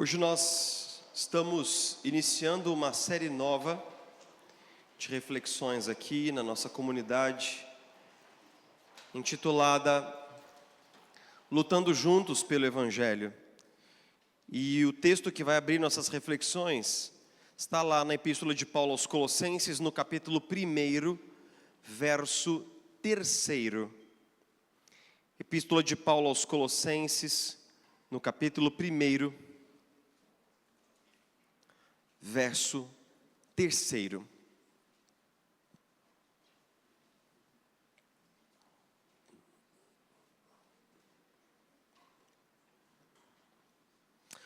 Hoje nós estamos iniciando uma série nova de reflexões aqui na nossa comunidade, intitulada Lutando Juntos pelo Evangelho. E o texto que vai abrir nossas reflexões está lá na Epístola de Paulo aos Colossenses, no capítulo 1, verso 3. Epístola de Paulo aos Colossenses, no capítulo 1, verso 3.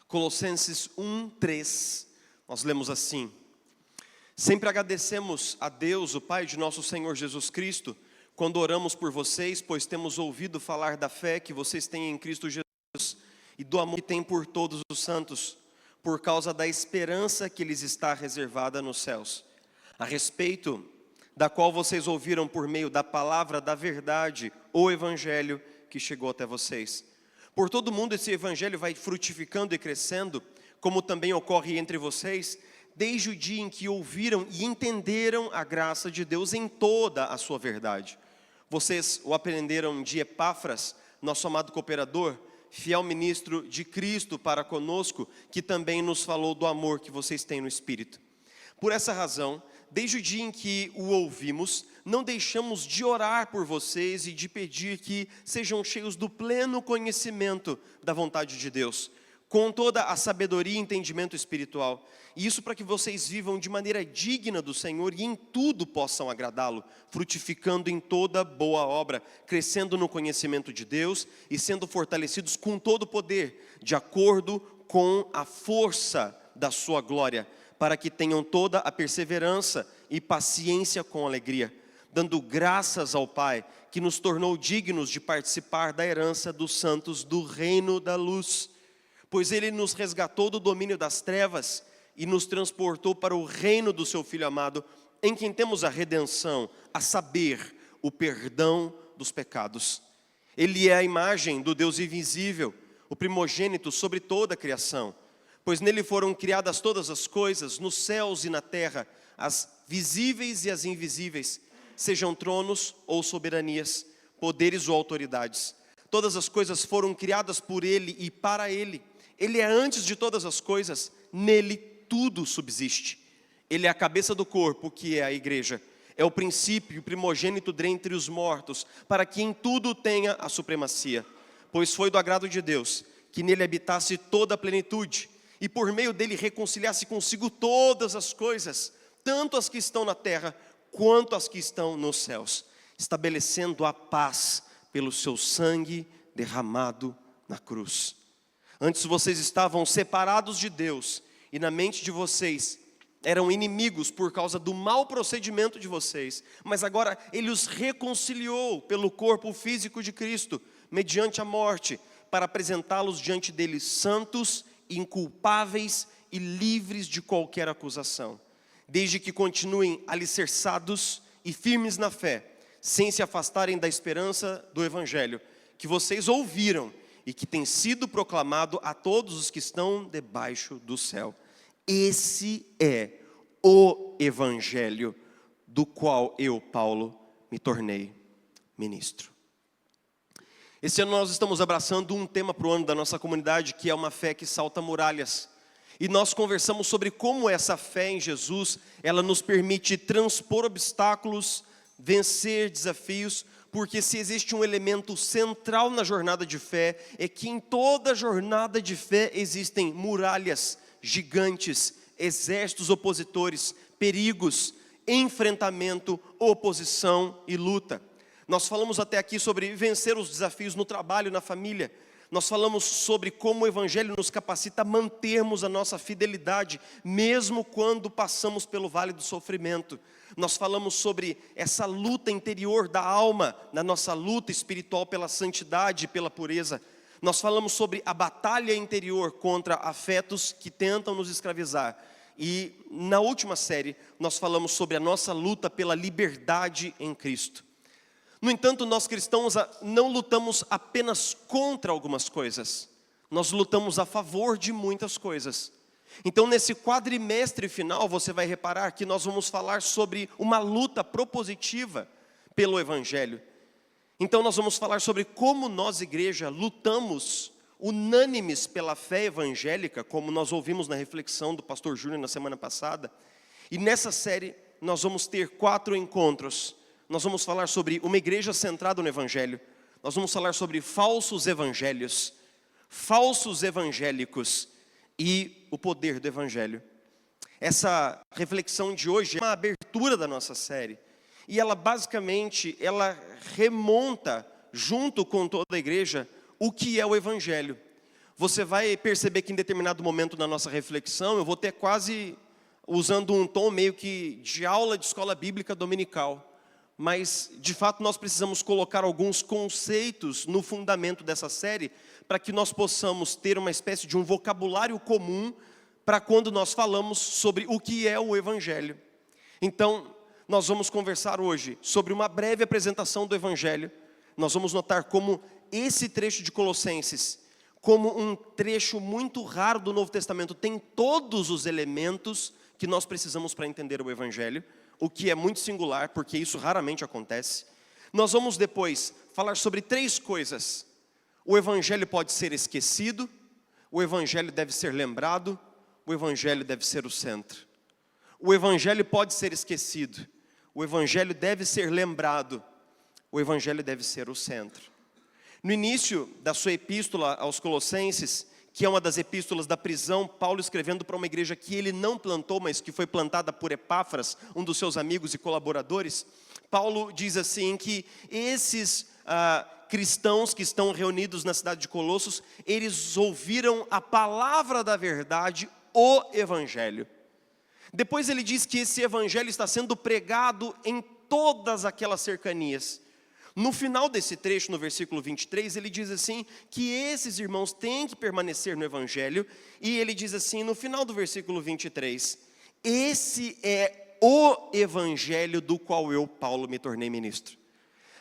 Colossenses 1:3, nós lemos assim: Sempre agradecemos a Deus, o Pai de nosso Senhor Jesus Cristo, quando oramos por vocês, pois temos ouvido falar da fé que vocês têm em Cristo Jesus e do amor que têm por todos os santos, por causa da esperança que lhes está reservada nos céus, a respeito da qual vocês ouviram por meio da palavra da verdade, o Evangelho que chegou até vocês. Por todo mundo esse Evangelho vai frutificando e crescendo, como também ocorre entre vocês, desde o dia em que ouviram e entenderam a graça de Deus em toda a sua verdade. Vocês o aprenderam de Epáfras, nosso amado cooperador, fiel ministro de Cristo para conosco, que também nos falou do amor que vocês têm no Espírito. Por essa razão, desde o dia em que o ouvimos, não deixamos de orar por vocês e de pedir que sejam cheios do pleno conhecimento da vontade de Deus, com toda a sabedoria e entendimento espiritual. E isso para que vocês vivam de maneira digna do Senhor e em tudo possam agradá-lo, frutificando em toda boa obra, crescendo no conhecimento de Deus e sendo fortalecidos com todo o poder, de acordo com a força da sua glória, para que tenham toda a perseverança e paciência com alegria, dando graças ao Pai, que nos tornou dignos de participar da herança dos santos do reino da luz. Pois Ele nos resgatou do domínio das trevas e nos transportou para o reino do seu Filho amado, em quem temos a redenção, a saber, o perdão dos pecados. Ele é a imagem do Deus invisível, o primogênito sobre toda a criação, pois nele foram criadas todas as coisas, nos céus e na terra, as visíveis e as invisíveis, sejam tronos ou soberanias, poderes ou autoridades. Todas as coisas foram criadas por Ele e para Ele. Ele é antes de todas as coisas, nele tudo subsiste. Ele é a cabeça do corpo, que é a igreja. É o princípio, o primogênito dentre os mortos, para que em tudo tenha a supremacia. Pois foi do agrado de Deus que nele habitasse toda a plenitude, e por meio dele reconciliasse consigo todas as coisas, tanto as que estão na terra, quanto as que estão nos céus, estabelecendo a paz pelo seu sangue derramado na cruz. Antes vocês estavam separados de Deus, e na mente de vocês eram inimigos por causa do mau procedimento de vocês, mas agora Ele os reconciliou pelo corpo físico de Cristo, mediante a morte, para apresentá-los diante dele santos, inculpáveis e livres de qualquer acusação, desde que continuem alicerçados e firmes na fé, sem se afastarem da esperança do Evangelho, que vocês ouviram e que tem sido proclamado a todos os que estão debaixo do céu. Esse é o Evangelho do qual eu, Paulo, me tornei ministro. Esse ano nós estamos abraçando um tema para o ano da nossa comunidade, que é uma fé que salta muralhas. E nós conversamos sobre como essa fé em Jesus, ela nos permite transpor obstáculos, vencer desafios, porque se existe um elemento central na jornada de fé, é que em toda jornada de fé existem muralhas gigantes, exércitos opositores, perigos, enfrentamento, oposição e luta. Nós falamos até aqui sobre vencer os desafios no trabalho, na família. Nós falamos sobre como o Evangelho nos capacita a mantermos a nossa fidelidade, mesmo quando passamos pelo vale do sofrimento. Nós falamos sobre essa luta interior da alma, na nossa luta espiritual pela santidade e pela pureza. Nós falamos sobre a batalha interior contra afetos que tentam nos escravizar. E na última série, nós falamos sobre a nossa luta pela liberdade em Cristo. No entanto, nós cristãos não lutamos apenas contra algumas coisas. nós lutamos a favor de muitas coisas. Então, nesse quadrimestre final, você vai reparar que nós vamos falar sobre uma luta propositiva pelo Evangelho. Então, nós vamos falar sobre como nós, igreja, lutamos unânimes pela fé evangélica, como nós ouvimos na reflexão do pastor Júnior na semana passada. E nessa série, nós vamos ter 4 encontros. Nós vamos falar sobre uma igreja centrada no Evangelho. Nós vamos falar sobre falsos evangelhos, falsos evangélicos e o poder do Evangelho. Essa reflexão de hoje é uma abertura da nossa série. E ela basicamente, ela remonta junto com toda a igreja o que é o Evangelho. Você vai perceber que em determinado momento na nossa reflexão, eu vou ter quase usando um tom meio que de aula de escola bíblica dominical. Mas, de fato, nós precisamos colocar alguns conceitos no fundamento dessa série para que nós possamos ter uma espécie de um vocabulário comum para quando nós falamos sobre o que é o Evangelho. Então, nós vamos conversar hoje sobre uma breve apresentação do Evangelho. Nós vamos notar como esse trecho de Colossenses, como um trecho muito raro do Novo Testamento, tem todos os elementos que nós precisamos para entender o Evangelho, o que é muito singular, porque isso raramente acontece. Nós vamos depois falar sobre 3 coisas. O Evangelho pode ser esquecido, o Evangelho deve ser lembrado, o Evangelho deve ser o centro. O Evangelho pode ser esquecido, o Evangelho deve ser lembrado, o Evangelho deve ser o centro. No início da sua epístola aos Colossenses, que é uma das epístolas da prisão, Paulo escrevendo para uma igreja que ele não plantou, mas que foi plantada por Epáfras, um dos seus amigos e colaboradores, Paulo diz assim que esses cristãos que estão reunidos na cidade de Colossos, eles ouviram a palavra da verdade, o Evangelho. Depois ele diz que esse Evangelho está sendo pregado em todas aquelas cercanias. No final desse trecho, no versículo 23, ele diz assim, que esses irmãos têm que permanecer no Evangelho, e ele diz assim, no final do versículo 23, esse é o Evangelho do qual eu, Paulo, me tornei ministro.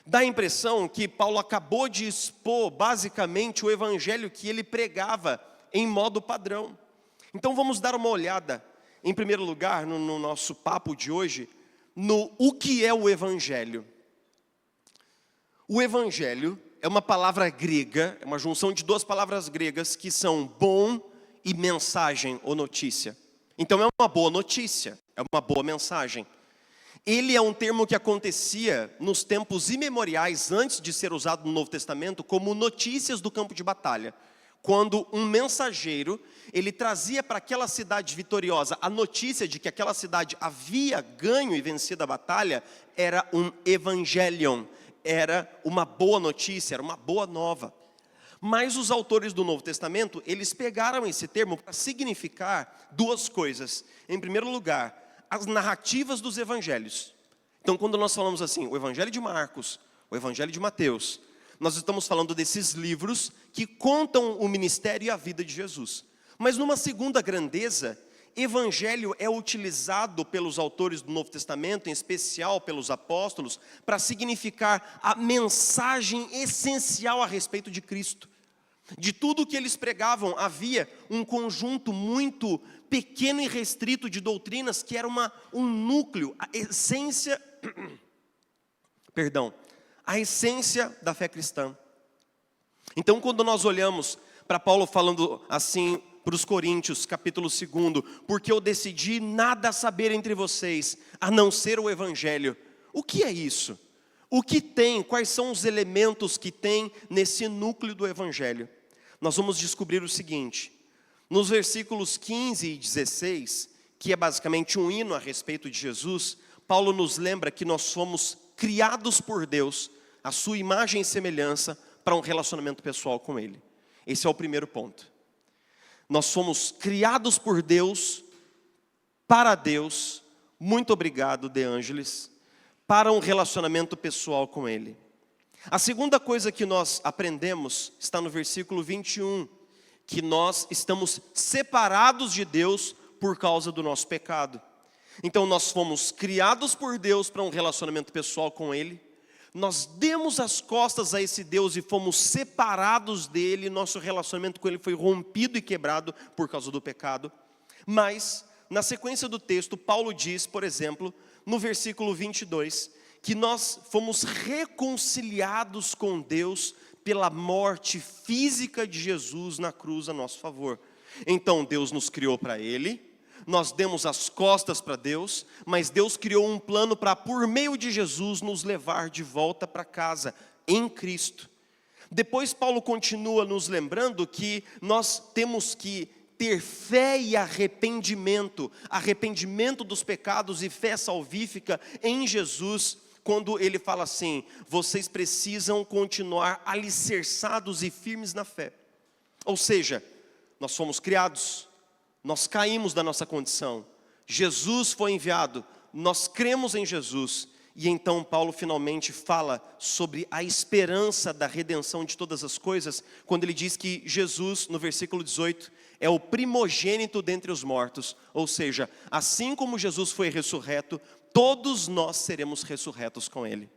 Dá a impressão que Paulo acabou de expor, basicamente, o Evangelho que ele pregava em modo padrão. Então vamos dar uma olhada, em primeiro lugar, no nosso papo de hoje, no o que é o Evangelho. O Evangelho é uma palavra grega, é uma junção de 2 palavras gregas que são bom e mensagem ou notícia. Então é uma boa notícia, é uma boa mensagem. Ele é um termo que acontecia nos tempos imemoriais, antes de ser usado no Novo Testamento, como notícias do campo de batalha. Quando um mensageiro, ele trazia para aquela cidade vitoriosa a notícia de que aquela cidade havia ganho e vencido a batalha, era um evangelion. Era uma boa notícia, era uma boa nova. Mas os autores do Novo Testamento, eles pegaram esse termo para significar 2 coisas. Em primeiro lugar, as narrativas dos evangelhos. Então, quando nós falamos assim, o Evangelho de Marcos, o Evangelho de Mateus, nós estamos falando desses livros que contam o ministério e a vida de Jesus. Mas numa segunda grandeza, Evangelho é utilizado pelos autores do Novo Testamento, em especial pelos apóstolos, para significar a mensagem essencial a respeito de Cristo. De tudo o que eles pregavam, havia um conjunto muito pequeno e restrito de doutrinas que era um núcleo, a essência, a essência da fé cristã. Então, quando nós olhamos para Paulo falando assim para os Coríntios, capítulo 2, porque eu decidi nada saber entre vocês, a não ser o Evangelho. O que é isso? O que tem? Quais são os elementos que tem nesse núcleo do Evangelho? Nós vamos descobrir o seguinte, nos versículos 15 e 16, que é basicamente um hino a respeito de Jesus, Paulo nos lembra que nós fomos criados por Deus, a sua imagem e semelhança, para um relacionamento pessoal com Ele. Esse é o primeiro ponto. Nós fomos criados por Deus, para Deus, muito obrigado, De Ângeles, para um relacionamento pessoal com Ele. A segunda coisa que nós aprendemos está no versículo 21, que nós estamos separados de Deus por causa do nosso pecado. Então nós fomos criados por Deus para um relacionamento pessoal com Ele, nós demos as costas a esse Deus e fomos separados dele, nosso relacionamento com ele foi rompido e quebrado por causa do pecado. Mas, na sequência do texto, Paulo diz, por exemplo, no versículo 22, que nós fomos reconciliados com Deus pela morte física de Jesus na cruz a nosso favor. Então Deus nos criou para ele, nós demos as costas para Deus, mas Deus criou um plano para, por meio de Jesus, nos levar de volta para casa, em Cristo. Depois Paulo continua nos lembrando que nós temos que ter fé e arrependimento dos pecados e fé salvífica em Jesus, quando ele fala assim: vocês precisam continuar alicerçados e firmes na fé. Ou seja, nós fomos criados, nós caímos da nossa condição, Jesus foi enviado, nós cremos em Jesus, e então Paulo finalmente fala sobre a esperança da redenção de todas as coisas, quando ele diz que Jesus, no versículo 18, é o primogênito dentre os mortos, ou seja, assim como Jesus foi ressurreto, todos nós seremos ressurretos com ele.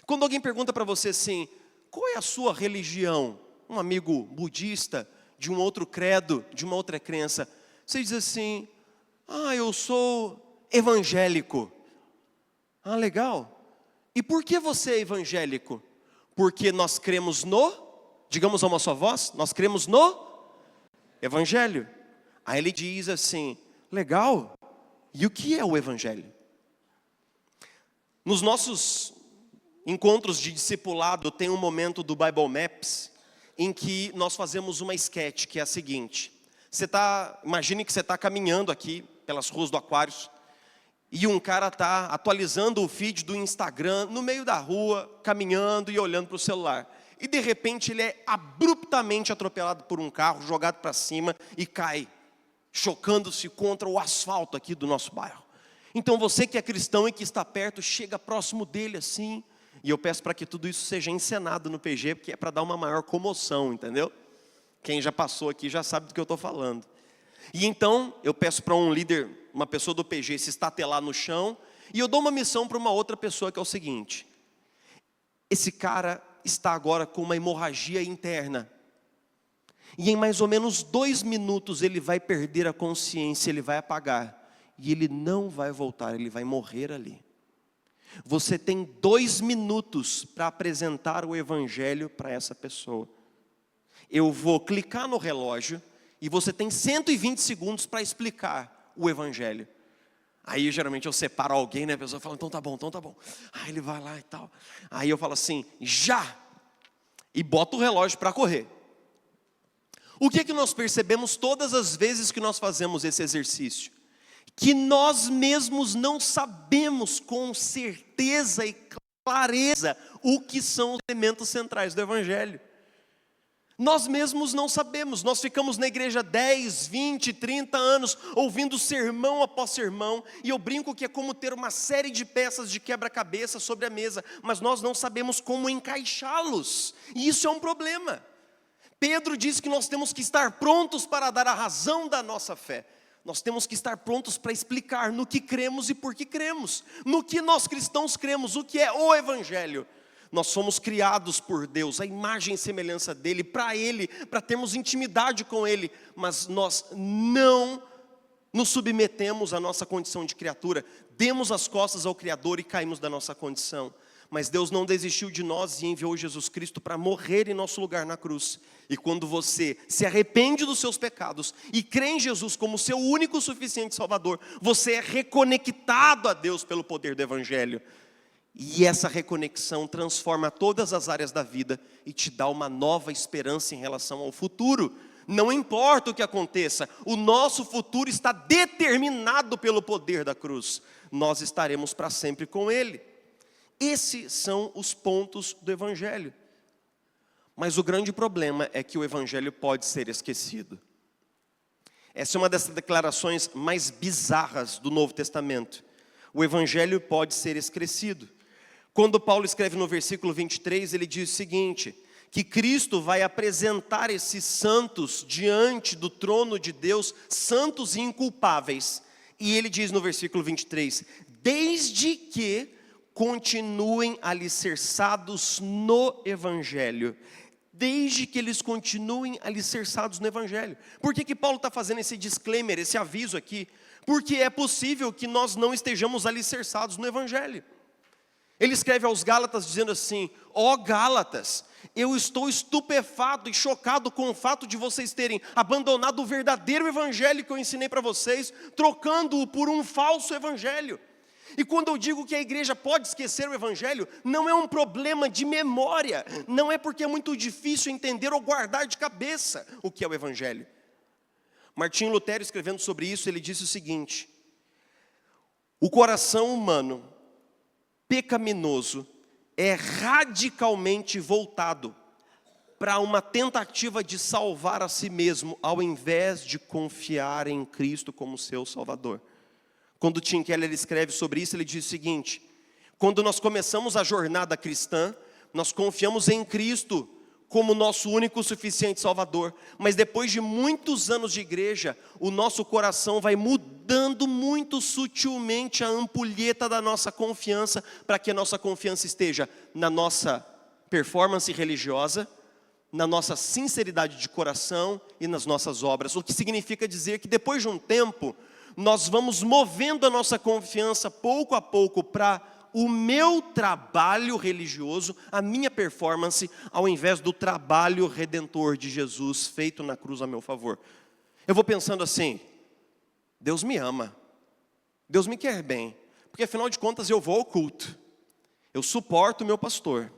Quando alguém pergunta para você assim, qual é a sua religião? Um amigo budista, de um outro credo, de uma outra crença, você diz assim, eu sou evangélico. Legal. E por que você é evangélico? Porque nós cremos digamos a uma só voz, nós cremos no Evangelho. Aí ele diz assim, legal, e o que é o Evangelho? Nos nossos encontros de discipulado tem um momento do Bible Maps, em que nós fazemos uma sketch, que é a seguinte. Imagine que você está caminhando aqui pelas ruas do Aquários, e um cara está atualizando o feed do Instagram no meio da rua, caminhando e olhando para o celular. E de repente ele é abruptamente atropelado por um carro, jogado para cima e cai, chocando-se contra o asfalto aqui do nosso bairro. Então você que é cristão e que está perto, chega próximo dele assim, e eu peço para que tudo isso seja encenado no PG, porque é para dar uma maior comoção, entendeu? Quem já passou aqui já sabe do que eu estou falando. E então eu peço para um líder, uma pessoa do PG, se estatelar no chão, e eu dou uma missão para uma outra pessoa, que é o seguinte: esse cara está agora com uma hemorragia interna, e em mais ou menos 2 minutos ele vai perder a consciência, ele vai apagar, e ele não vai voltar, ele vai morrer ali. Você tem 2 minutos para apresentar o Evangelho para essa pessoa. Eu vou clicar no relógio e você tem 120 segundos para explicar o Evangelho. Aí geralmente eu separo alguém, né? A pessoa fala, então tá bom. Aí ele vai lá e tal. Aí eu falo assim, já! E boto o relógio para correr. O que nós percebemos todas as vezes que nós fazemos esse exercício? Que nós mesmos não sabemos com certeza e clareza o que são os elementos centrais do Evangelho. Nós mesmos não sabemos, nós ficamos na igreja 10, 20, 30 anos, ouvindo sermão após sermão, e eu brinco que é como ter uma série de peças de quebra-cabeça sobre a mesa, mas nós não sabemos como encaixá-los, e isso é um problema. Pedro diz que nós temos que estar prontos para dar a razão da nossa fé. Nós temos que estar prontos para explicar no que cremos e por que cremos, no que nós cristãos cremos, o que é o Evangelho. Nós somos criados por Deus, a imagem e semelhança dEle, para termos intimidade com Ele, mas nós não nos submetemos à nossa condição de criatura, demos as costas ao Criador e caímos da nossa condição. Mas Deus não desistiu de nós e enviou Jesus Cristo para morrer em nosso lugar na cruz. E quando você se arrepende dos seus pecados e crê em Jesus como seu único suficiente Salvador, você é reconectado a Deus pelo poder do Evangelho. E essa reconexão transforma todas as áreas da vida e te dá uma nova esperança em relação ao futuro. Não importa o que aconteça, o nosso futuro está determinado pelo poder da cruz. Nós estaremos para sempre com Ele. Esses são os pontos do Evangelho. Mas o grande problema é que o Evangelho pode ser esquecido. Essa é uma dessas declarações mais bizarras do Novo Testamento. O Evangelho pode ser esquecido. Quando Paulo escreve no versículo 23, ele diz o seguinte, que Cristo vai apresentar esses santos diante do trono de Deus, santos e inculpáveis. E ele diz no versículo 23, desde que continuem alicerçados no Evangelho. Desde que eles continuem alicerçados no Evangelho. Por que Paulo está fazendo esse disclaimer, esse aviso aqui? Porque é possível que nós não estejamos alicerçados no Evangelho. Ele escreve aos Gálatas dizendo assim: ó Gálatas, eu estou estupefato e chocado com o fato de vocês terem abandonado o verdadeiro Evangelho que eu ensinei para vocês, trocando-o por um falso Evangelho. E quando eu digo que a igreja pode esquecer o Evangelho, não é um problema de memória, não é porque é muito difícil entender ou guardar de cabeça o que é o Evangelho. Martinho Lutero, escrevendo sobre isso, ele disse o seguinte: o coração humano pecaminoso é radicalmente voltado para uma tentativa de salvar a si mesmo, ao invés de confiar em Cristo como seu Salvador. Quando Tim Keller escreve sobre isso, ele diz o seguinte: quando nós começamos a jornada cristã, nós confiamos em Cristo como nosso único e suficiente Salvador. Mas depois de muitos anos de igreja, o nosso coração vai mudando muito sutilmente a ampulheta da nossa confiança, para que a nossa confiança esteja na nossa performance religiosa, na nossa sinceridade de coração e nas nossas obras. O que significa dizer que depois de um tempo, nós vamos movendo a nossa confiança pouco a pouco para o meu trabalho religioso, a minha performance, ao invés do trabalho redentor de Jesus feito na cruz a meu favor. Eu vou pensando assim: Deus me ama, Deus me quer bem, porque afinal de contas eu vou ao culto, eu suporto o meu pastor,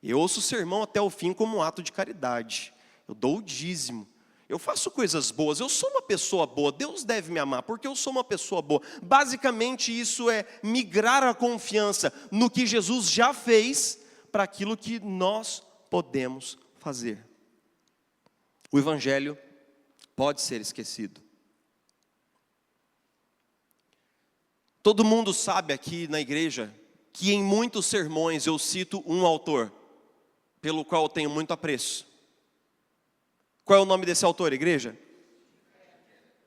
eu ouço o sermão até o fim como um ato de caridade, eu dou o dízimo, eu faço coisas boas, eu sou uma pessoa boa, Deus deve me amar, porque eu sou uma pessoa boa. Basicamente isso é migrar a confiança no que Jesus já fez, para aquilo que nós podemos fazer. O Evangelho pode ser esquecido. Todo mundo sabe aqui na igreja, que em muitos sermões eu cito um autor, pelo qual eu tenho muito apreço. Qual é o nome desse autor, igreja?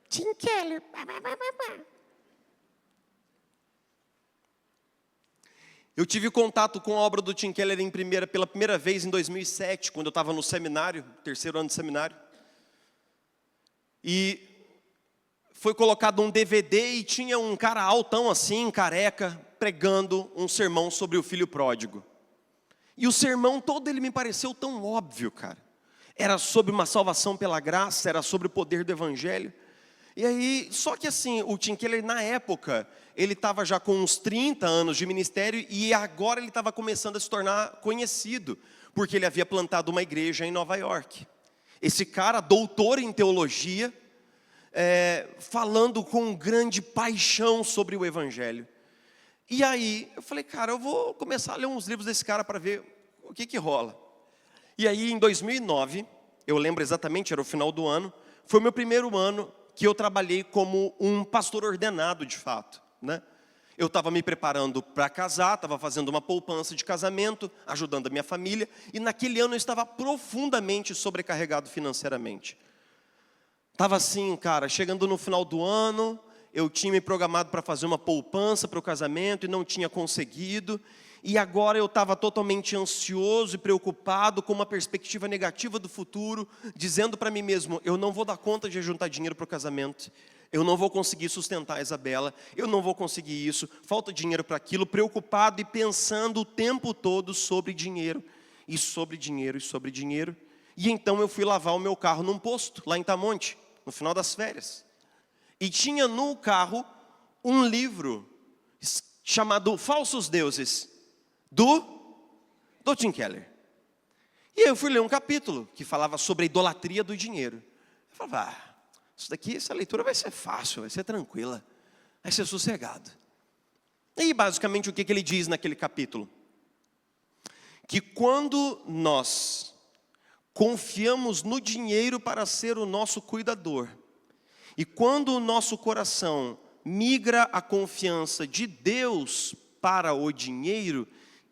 Tim Keller. Eu tive contato com a obra do Tim Keller pela primeira vez em 2007, quando eu estava no seminário, terceiro ano de seminário. E foi colocado um DVD e tinha um cara altão assim, careca, pregando um sermão sobre o filho pródigo. E o sermão todo ele me pareceu tão óbvio, cara. Era sobre uma salvação pela graça, era sobre o poder do Evangelho. E aí, só que assim, o Tim Keller na época, ele estava já com uns 30 anos de ministério e agora ele estava começando a se tornar conhecido, porque ele havia plantado uma igreja em Nova York. Esse cara, doutor em teologia, falando com grande paixão sobre o Evangelho. E aí, eu falei, cara, eu vou começar a ler uns livros desse cara para ver o que rola. E aí, em 2009, eu lembro exatamente, era o final do ano, foi o meu primeiro ano que eu trabalhei como um pastor ordenado, de fato, né? Eu estava me preparando para casar, estava fazendo uma poupança de casamento, ajudando a minha família, e naquele ano eu estava profundamente sobrecarregado financeiramente. Estava assim, cara, chegando no final do ano, eu tinha me programado para fazer uma poupança para o casamento e não tinha conseguido. E agora eu estava totalmente ansioso e preocupado com uma perspectiva negativa do futuro, dizendo para mim mesmo, eu não vou dar conta de juntar dinheiro para o casamento, eu não vou conseguir sustentar a Isabela, eu não vou conseguir isso, falta dinheiro para aquilo, preocupado e pensando o tempo todo sobre dinheiro, e sobre dinheiro, e sobre dinheiro. E então eu fui lavar o meu carro num posto, lá em Tamonte, no final das férias. E tinha no carro um livro chamado Falsos Deuses, do Tim Keller. E aí eu fui ler um capítulo que falava sobre a idolatria do dinheiro. Eu falava, essa leitura vai ser fácil, vai ser tranquila, vai ser sossegado. E basicamente o que ele diz naquele capítulo? Que quando nós confiamos no dinheiro para ser o nosso cuidador, e quando o nosso coração migra a confiança de Deus para o dinheiro,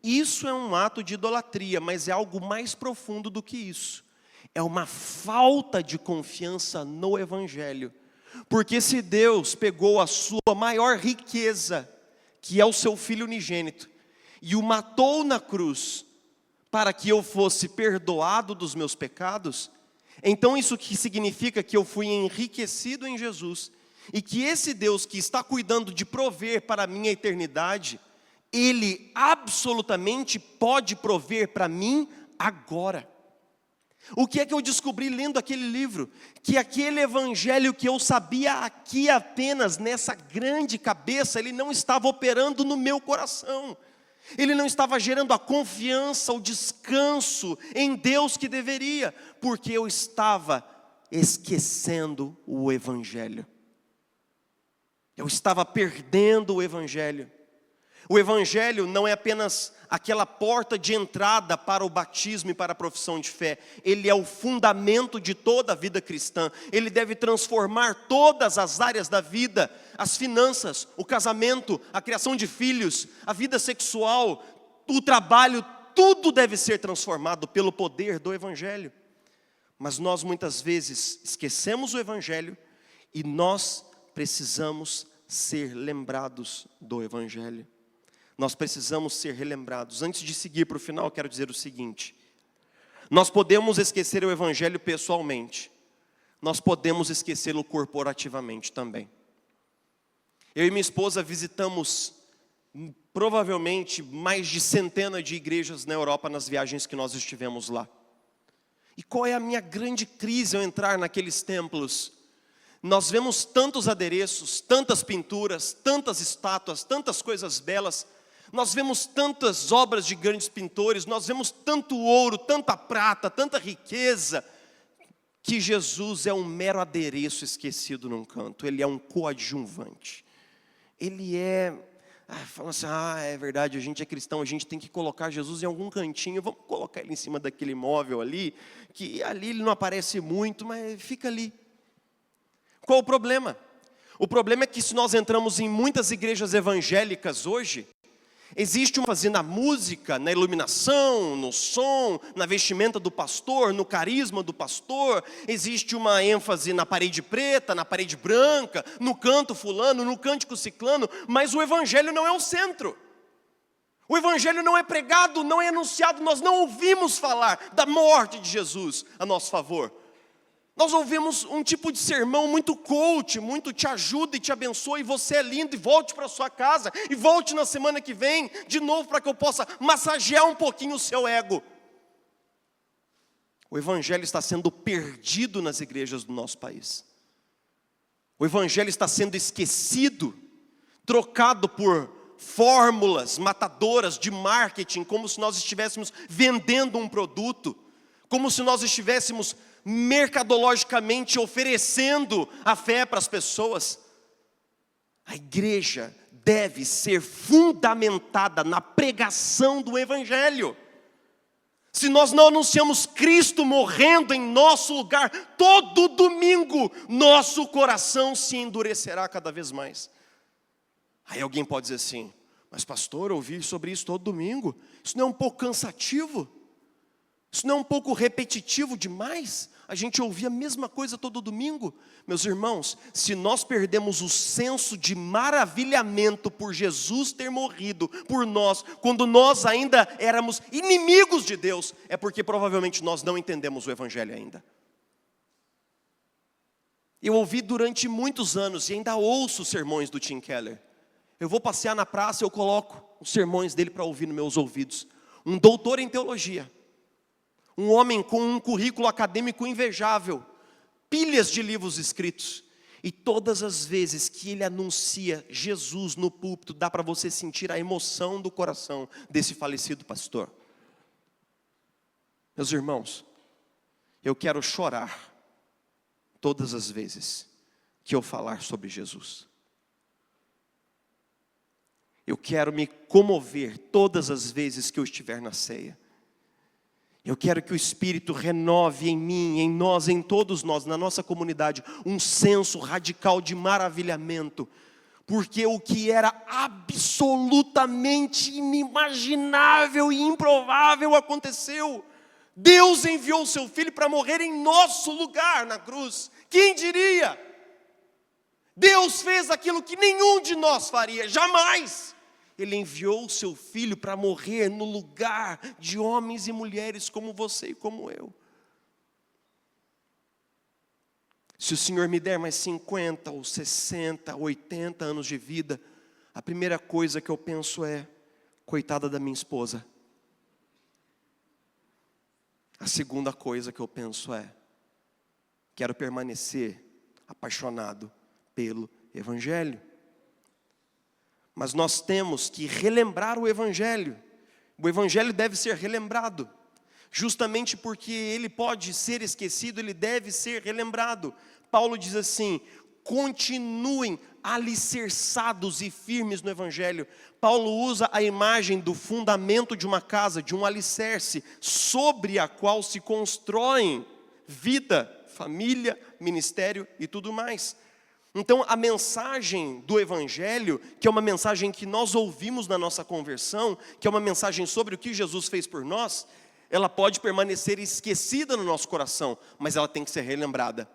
isso é um ato de idolatria, mas é algo mais profundo do que isso. É uma falta de confiança no Evangelho. Porque se Deus pegou a sua maior riqueza, que é o seu Filho unigênito, e o matou na cruz, para que eu fosse perdoado dos meus pecados, então isso que significa que eu fui enriquecido em Jesus, e que esse Deus que está cuidando de prover para a minha eternidade, Ele absolutamente pode prover para mim agora. O que é que eu descobri lendo aquele livro? Que aquele evangelho que eu sabia aqui apenas nessa grande cabeça, ele não estava operando no meu coração. Ele não estava gerando a confiança, o descanso em Deus que deveria, porque eu estava esquecendo o evangelho. Eu estava perdendo o evangelho. O evangelho não é apenas aquela porta de entrada para o batismo e para a profissão de fé. Ele é o fundamento de toda a vida cristã. Ele deve transformar todas as áreas da vida, as finanças, o casamento, a criação de filhos, a vida sexual, o trabalho, tudo deve ser transformado pelo poder do evangelho. Mas nós muitas vezes esquecemos o evangelho e nós precisamos ser lembrados do evangelho. Nós precisamos ser relembrados. Antes de seguir para o final, eu quero dizer o seguinte: nós podemos esquecer o evangelho pessoalmente, nós podemos esquecê-lo corporativamente também. Eu e minha esposa visitamos provavelmente mais de centenas de igrejas na Europa nas viagens que nós estivemos lá. E qual é a minha grande crise ao entrar naqueles templos? Nós vemos tantos adereços, tantas pinturas, tantas estátuas, tantas coisas belas. Nós vemos tantas obras de grandes pintores, nós vemos tanto ouro, tanta prata, tanta riqueza, que Jesus é um mero adereço esquecido num canto, ele é um coadjuvante. Ele é, fala assim, é verdade, a gente é cristão, a gente tem que colocar Jesus em algum cantinho, vamos colocar ele em cima daquele móvel ali, que ali ele não aparece muito, mas fica ali. Qual o problema? O problema é que se nós entramos em muitas igrejas evangélicas hoje, existe uma ênfase na música, na iluminação, no som, na vestimenta do pastor, no carisma do pastor. Existe uma ênfase na parede preta, na parede branca, no canto fulano, no cântico ciclano, mas o evangelho não é o centro. O evangelho não é pregado, não é anunciado, nós não ouvimos falar da morte de Jesus a nosso favor. Nós ouvimos um tipo de sermão muito coach, muito te ajuda e te abençoa, e você é lindo, e volte para sua casa, e volte na semana que vem, de novo, para que eu possa massagear um pouquinho o seu ego. O evangelho está sendo perdido nas igrejas do nosso país. O evangelho está sendo esquecido, trocado por fórmulas matadoras de marketing, como se nós estivéssemos vendendo um produto, como se nós estivéssemos mercadologicamente oferecendo a fé para as pessoas. A igreja deve ser fundamentada na pregação do evangelho. Se nós não anunciamos Cristo morrendo em nosso lugar, todo domingo, nosso coração se endurecerá cada vez mais. Aí alguém pode dizer assim, mas pastor, eu ouvi sobre isso todo domingo, isso não é um pouco cansativo? Isso não é um pouco repetitivo demais? A gente ouvia a mesma coisa todo domingo? Meus irmãos, se nós perdemos o senso de maravilhamento por Jesus ter morrido por nós, quando nós ainda éramos inimigos de Deus, é porque provavelmente nós não entendemos o evangelho ainda. Eu ouvi durante muitos anos, e ainda ouço os sermões do Tim Keller. Eu vou passear na praça e eu coloco os sermões dele para ouvir nos meus ouvidos. Um doutor em teologia. Um homem com um currículo acadêmico invejável, pilhas de livros escritos. E todas as vezes que ele anuncia Jesus no púlpito, dá para você sentir a emoção do coração desse falecido pastor. Meus irmãos, eu quero chorar todas as vezes que eu falar sobre Jesus. Eu quero me comover todas as vezes que eu estiver na ceia. Eu quero que o Espírito renove em mim, em nós, em todos nós, na nossa comunidade, um senso radical de maravilhamento. Porque o que era absolutamente inimaginável e improvável aconteceu. Deus enviou o seu Filho para morrer em nosso lugar na cruz. Quem diria? Deus fez aquilo que nenhum de nós faria, jamais. Ele enviou o seu Filho para morrer no lugar de homens e mulheres como você e como eu. Se o Senhor me der mais 50 ou 60, 80 anos de vida, a primeira coisa que eu penso é: coitada da minha esposa. A segunda coisa que eu penso é: quero permanecer apaixonado pelo Evangelho. Mas nós temos que relembrar o Evangelho. O Evangelho deve ser relembrado. Justamente porque ele pode ser esquecido, ele deve ser relembrado. Paulo diz assim: continuem alicerçados e firmes no Evangelho. Paulo usa a imagem do fundamento de uma casa, de um alicerce, sobre a qual se constroem vida, família, ministério e tudo mais. Então a mensagem do Evangelho, que é uma mensagem que nós ouvimos na nossa conversão, que é uma mensagem sobre o que Jesus fez por nós, ela pode permanecer esquecida no nosso coração, mas ela tem que ser relembrada.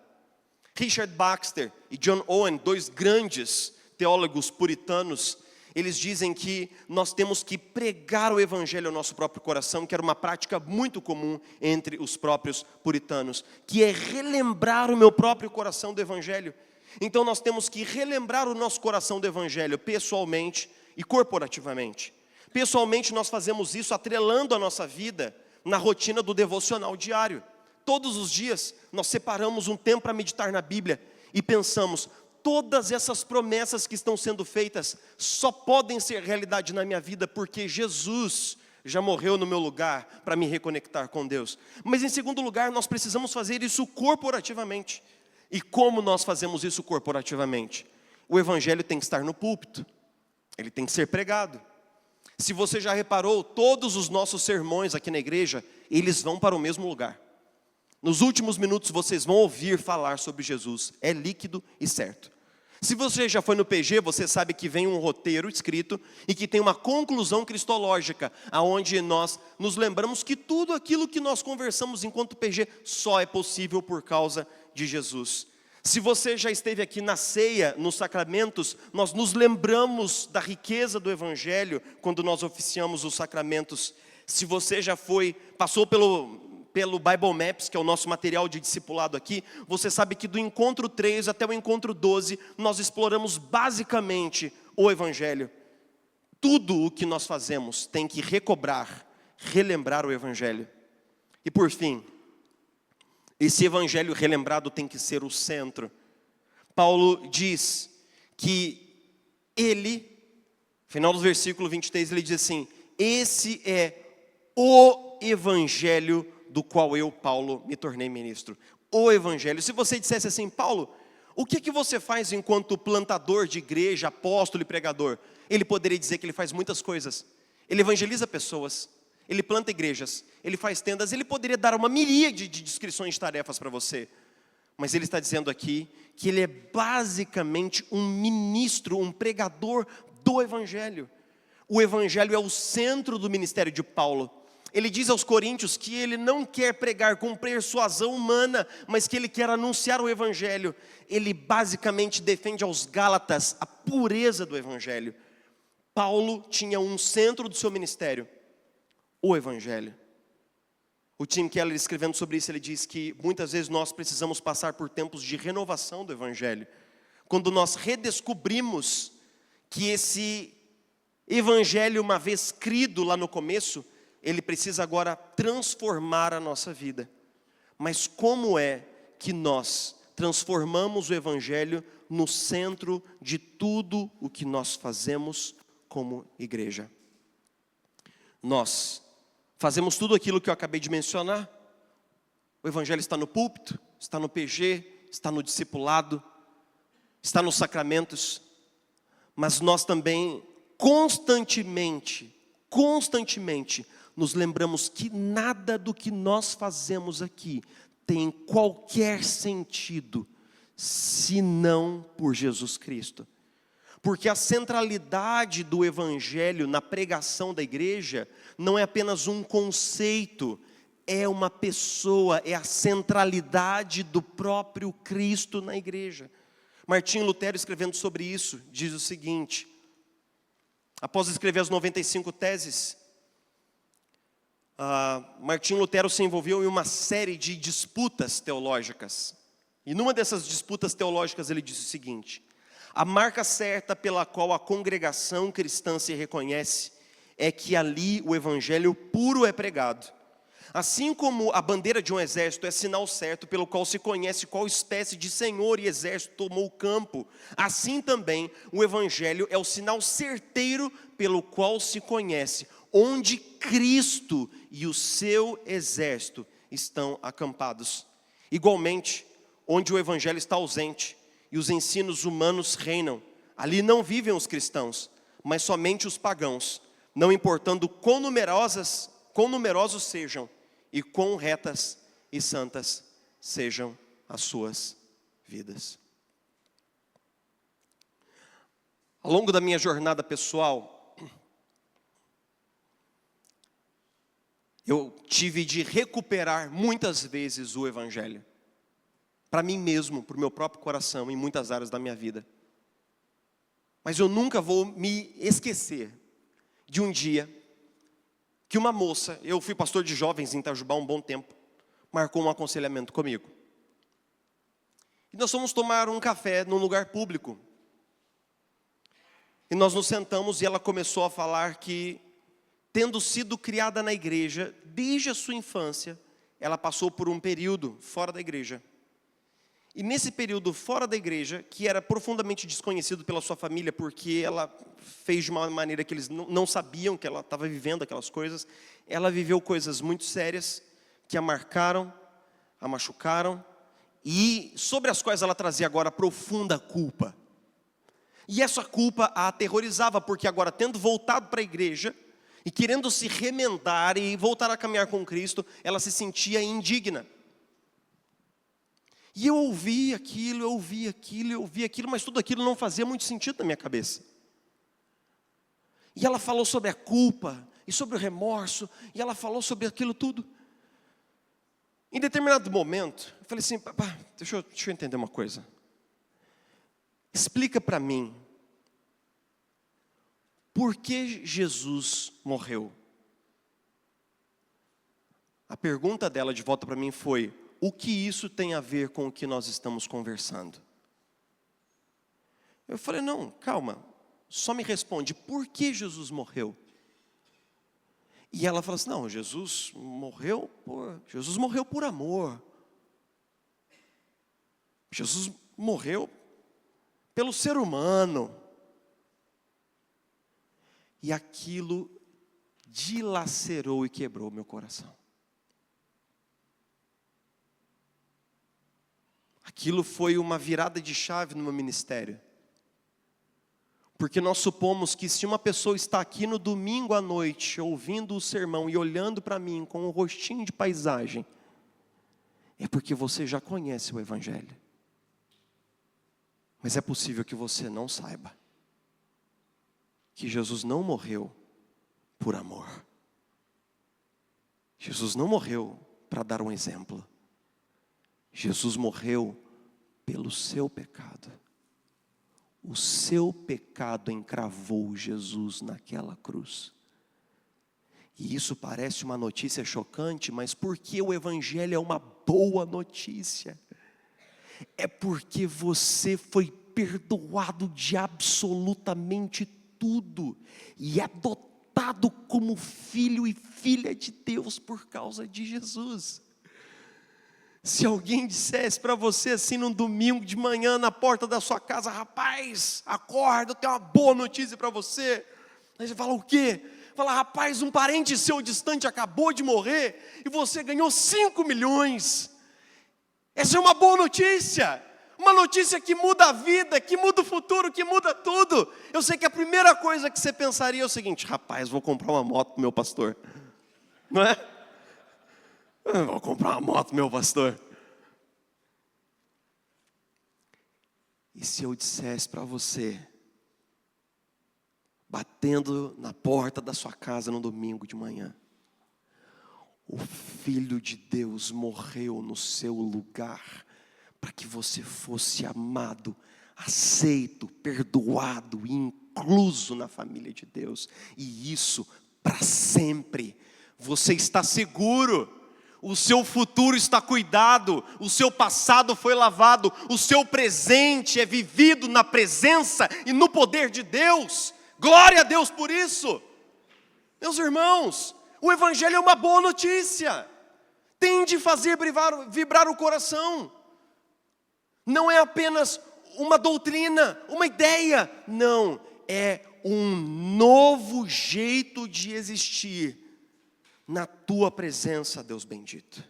Richard Baxter e John Owen, dois grandes teólogos puritanos, eles dizem que nós temos que pregar o Evangelho ao nosso próprio coração, que era uma prática muito comum entre os próprios puritanos, que é relembrar o meu próprio coração do Evangelho. Então nós temos que relembrar o nosso coração do Evangelho pessoalmente e corporativamente. Pessoalmente nós fazemos isso atrelando a nossa vida na rotina do devocional diário. Todos os dias nós separamos um tempo para meditar na Bíblia e pensamos: todas essas promessas que estão sendo feitas só podem ser realidade na minha vida porque Jesus já morreu no meu lugar para me reconectar com Deus. Mas em segundo lugar, nós precisamos fazer isso corporativamente. E como nós fazemos isso corporativamente? O Evangelho tem que estar no púlpito, ele tem que ser pregado. Se você já reparou, todos os nossos sermões aqui na igreja, eles vão para o mesmo lugar. Nos últimos minutos vocês vão ouvir falar sobre Jesus, é líquido e certo. Se você já foi no PG, você sabe que vem um roteiro escrito e que tem uma conclusão cristológica, aonde nós nos lembramos que tudo aquilo que nós conversamos enquanto PG só é possível por causa de Jesus. Se você já esteve aqui na ceia, nos sacramentos, nós nos lembramos da riqueza do Evangelho quando nós oficiamos os sacramentos. Se você já passou pelo Bible Maps, que é o nosso material de discipulado aqui, você sabe que do encontro 3 até o encontro 12, nós exploramos basicamente o Evangelho. Tudo o que nós fazemos tem que relembrar o Evangelho. E por fim, esse Evangelho relembrado tem que ser o centro. Paulo diz que ele, final do versículo 23, ele diz assim: esse é o Evangelho do qual eu, Paulo, me tornei ministro. O Evangelho. Se você dissesse assim: Paulo, o que você faz enquanto plantador de igreja, apóstolo e pregador? Ele poderia dizer que ele faz muitas coisas. Ele evangeliza pessoas, ele planta igrejas, ele faz tendas, ele poderia dar uma miríade de descrições de tarefas para você. Mas ele está dizendo aqui que ele é basicamente um ministro, um pregador do Evangelho. O Evangelho é o centro do ministério de Paulo. Ele diz aos coríntios que ele não quer pregar com persuasão humana, mas que ele quer anunciar o Evangelho. Ele basicamente defende aos gálatas a pureza do Evangelho. Paulo tinha um centro do seu ministério: o Evangelho. O Tim Keller, escrevendo sobre isso, ele diz que muitas vezes nós precisamos passar por tempos de renovação do Evangelho. Quando nós redescobrimos que esse Evangelho, uma vez crido lá no começo, ele precisa agora transformar a nossa vida. Mas como é que nós transformamos o Evangelho no centro de tudo o que nós fazemos como igreja? Nós fazemos tudo aquilo que eu acabei de mencionar. O Evangelho está no púlpito, está no PG, está no discipulado, está nos sacramentos. Mas nós também constantemente nos lembramos que nada do que nós fazemos aqui tem qualquer sentido, senão por Jesus Cristo. Porque a centralidade do Evangelho na pregação da igreja não é apenas um conceito, é uma pessoa, é a centralidade do próprio Cristo na igreja. Martinho Lutero, escrevendo sobre isso, diz o seguinte: Após escrever as 95 teses, Martinho Lutero se envolveu em uma série de disputas teológicas. E numa dessas disputas teológicas ele disse o seguinte: a marca certa pela qual a congregação cristã se reconhece é que ali o evangelho puro é pregado. Assim como a bandeira de um exército é sinal certo pelo qual se conhece qual espécie de senhor e exército tomou o campo, assim também o evangelho é o sinal certeiro pelo qual se conhece onde Cristo e o seu exército estão acampados. Igualmente, onde o evangelho está ausente e os ensinos humanos reinam, ali não vivem os cristãos, mas somente os pagãos, não importando quão numerosos sejam e quão retas e santas sejam as suas vidas. Ao longo da minha jornada pessoal, eu tive de recuperar muitas vezes o evangelho, para mim mesmo, para o meu próprio coração, em muitas áreas da minha vida. Mas eu nunca vou me esquecer de um dia que uma moça, eu fui pastor de jovens em Itajubá um bom tempo, marcou um aconselhamento comigo. E nós fomos tomar um café num lugar público. E nós nos sentamos e ela começou a falar que, tendo sido criada na igreja, desde a sua infância, ela passou por um período fora da igreja. E nesse período fora da igreja, que era profundamente desconhecido pela sua família, porque ela fez de uma maneira que eles não sabiam que ela estava vivendo aquelas coisas, ela viveu coisas muito sérias, que a marcaram, a machucaram, e sobre as quais ela trazia agora profunda culpa. E essa culpa a aterrorizava, porque agora, tendo voltado para a igreja, e querendo se remendar e voltar a caminhar com Cristo, ela se sentia indigna. E eu ouvia aquilo, mas tudo aquilo não fazia muito sentido na minha cabeça. E ela falou sobre a culpa, e sobre o remorso, e ela falou sobre aquilo tudo. Em determinado momento, eu falei assim: papá, deixa eu entender uma coisa. Explica para mim, por que Jesus morreu? A pergunta dela de volta para mim foi: o que isso tem a ver com o que nós estamos conversando? Eu falei: não, calma, só me responde, por que Jesus morreu? E ela falou assim: não, Jesus morreu por amor. Jesus morreu pelo ser humano. E aquilo dilacerou e quebrou meu coração. Aquilo foi uma virada de chave no meu ministério. Porque nós supomos que se uma pessoa está aqui no domingo à noite, ouvindo o sermão e olhando para mim com um rostinho de paisagem, é porque você já conhece o evangelho. Mas é possível que você não saiba que Jesus não morreu por amor. Jesus não morreu para dar um exemplo. Jesus morreu pelo seu pecado. O seu pecado encravou Jesus naquela cruz. E isso parece uma notícia chocante, mas porque o evangelho é uma boa notícia? É porque você foi perdoado de absolutamente tudo e adotado como filho e filha de Deus por causa de Jesus. Se alguém dissesse para você assim num domingo de manhã na porta da sua casa: rapaz, acorda, eu tenho uma boa notícia para você. Aí você fala: o quê? Fala: rapaz, um parente seu distante acabou de morrer e você ganhou 5 milhões. Essa é uma boa notícia. Uma notícia que muda a vida, que muda o futuro, que muda tudo. Eu sei que a primeira coisa que você pensaria é o seguinte: rapaz, vou comprar uma moto pro meu pastor. Não é? Eu vou comprar uma moto, meu pastor. E se eu dissesse para você, batendo na porta da sua casa no domingo de manhã: o Filho de Deus morreu no seu lugar, para que você fosse amado, aceito, perdoado e incluso na família de Deus. E isso para sempre. Você está seguro. O seu futuro está cuidado, o seu passado foi lavado, o seu presente é vivido na presença e no poder de Deus. Glória a Deus por isso. Meus irmãos, o Evangelho é uma boa notícia, tem de fazer vibrar o coração. Não é apenas uma doutrina, uma ideia, não, é um novo jeito de existir. Na tua presença, Deus bendito,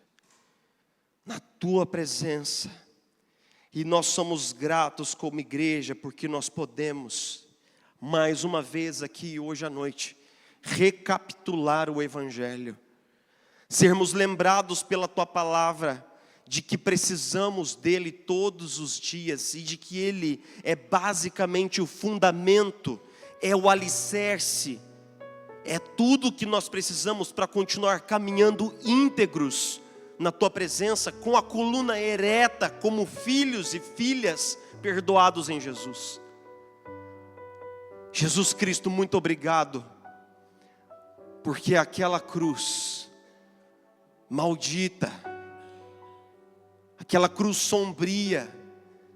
na tua presença, e nós somos gratos como igreja, porque nós podemos, mais uma vez aqui hoje à noite, recapitular o Evangelho, sermos lembrados pela tua palavra, de que precisamos dele todos os dias, e de que ele é basicamente o fundamento, é o alicerce, é tudo que nós precisamos para continuar caminhando íntegros na tua presença, com a coluna ereta, como filhos e filhas perdoados em Jesus. Jesus Cristo, muito obrigado, porque aquela cruz maldita, aquela cruz sombria,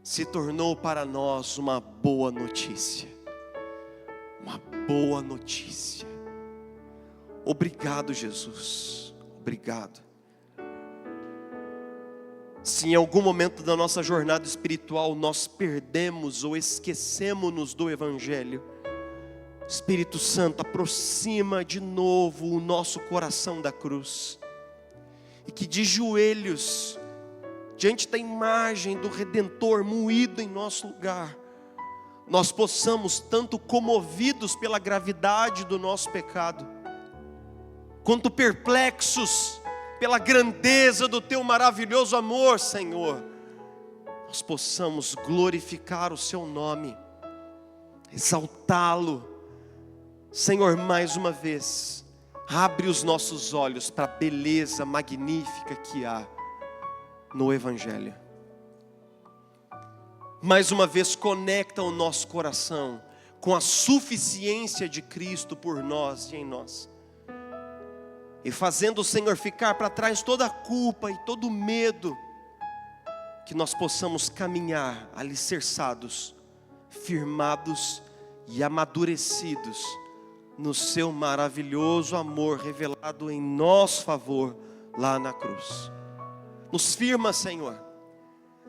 se tornou para nós uma boa notícia. Uma boa notícia. Obrigado, Jesus, obrigado. Se em algum momento da nossa jornada espiritual nós perdemos ou esquecemos-nos do Evangelho, Espírito Santo, aproxima de novo o nosso coração da cruz, e que de joelhos, diante da imagem do Redentor moído em nosso lugar, nós possamos, tanto comovidos pela gravidade do nosso pecado, quanto perplexos pela grandeza do teu maravilhoso amor, Senhor, nós possamos glorificar o seu nome, exaltá-lo. Senhor, mais uma vez, abre os nossos olhos para a beleza magnífica que há no Evangelho. Mais uma vez, conecta o nosso coração com a suficiência de Cristo por nós e em nós, e fazendo o Senhor ficar para trás toda a culpa e todo o medo, que nós possamos caminhar alicerçados, firmados e amadurecidos no seu maravilhoso amor revelado em nosso favor lá na cruz. Nos firma, Senhor.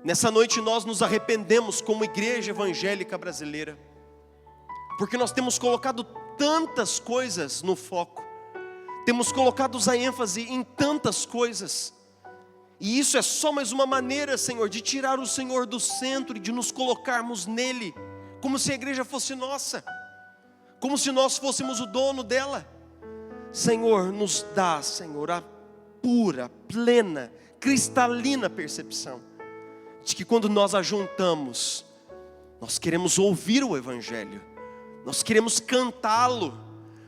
Nessa noite nós nos arrependemos como igreja evangélica brasileira, porque nós temos colocado tantas coisas no foco, temos colocado a ênfase em tantas coisas, e isso é só mais uma maneira, Senhor, de tirar o Senhor do centro e de nos colocarmos nele, como se a igreja fosse nossa, como se nós fôssemos o dono dela. Senhor, nos dá, Senhor, a pura, plena, cristalina percepção de que quando nós ajuntamos, nós queremos ouvir o Evangelho, nós queremos cantá-lo,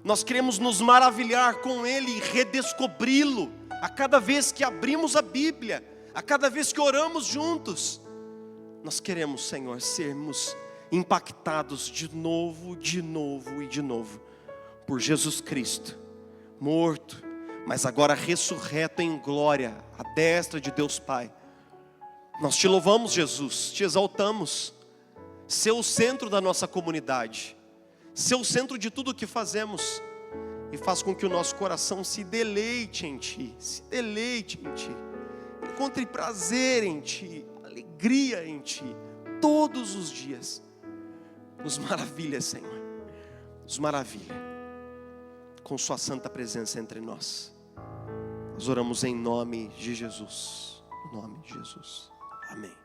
nós queremos nos maravilhar com ele e redescobri-lo a cada vez que abrimos a Bíblia, a cada vez que oramos juntos. Nós queremos, Senhor, sermos impactados de novo e de novo por Jesus Cristo, morto, mas agora ressurreto em glória, à destra de Deus Pai. Nós te louvamos, Jesus, te exaltamos. Ser o centro da nossa comunidade, ser o centro de tudo o que fazemos, e faz com que o nosso coração se deleite em Ti, encontre prazer em Ti, alegria em Ti, todos os dias. Nos maravilha, Senhor, nos maravilha com Sua santa presença entre nós. Nós oramos em nome de Jesus, em nome de Jesus, amém.